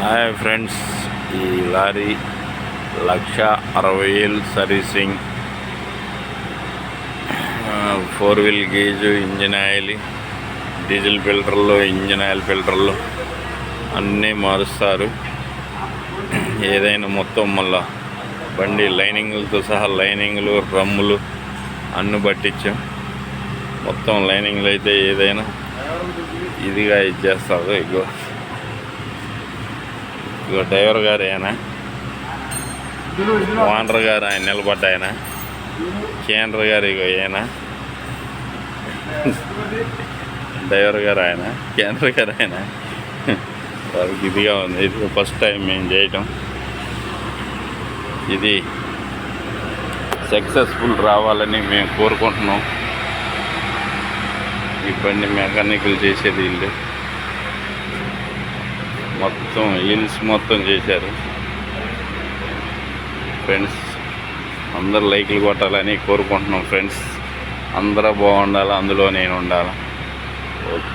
Hi friends, ఈ lorry 1,60,000 servicing, 4 wheel gauge, engine oil, diesel ఫిల్టర్లు, engine oil ఫిల్టర్లు అన్నీ మారుస్తారు. ఏదైనా మొత్తం మళ్ళా బండి లైనింగ్లతో సహా లైనింగ్లు, రమ్ములు అన్నీ పట్టించాం. మొత్తం లైనింగ్లు అయితే ఏదైనా ఇదిగా ఇచ్చేస్తారు. ఇగో డ్రైవర్ గారు ఆయన, ఓనర్ గారు ఆయన నిలబడ్డ ఆయన, కేంద్ర గారు ఇగో ఆయన, డ్రైవర్ గారు ఆయన, కేంద్ర గారు ఆయన. వారికి ఇదిగా ఉంది. ఇది ఫస్ట్ టైం మేము చేయటం. ఇది సక్సెస్ఫుల్ రావాలని మేము కోరుకుంటున్నాం. ఈ బండి మెకానికల్ చేసేది వీళ్ళు, మొత్తం హీల్స్ మొత్తం చేశారు. ఫ్రెండ్స్ అందరు లైక్లు కొట్టాలని కోరుకుంటున్నాం. ఫ్రెండ్స్ అందరూ బాగుండాలి, అందులో నేను ఉండాలి. ఓకే.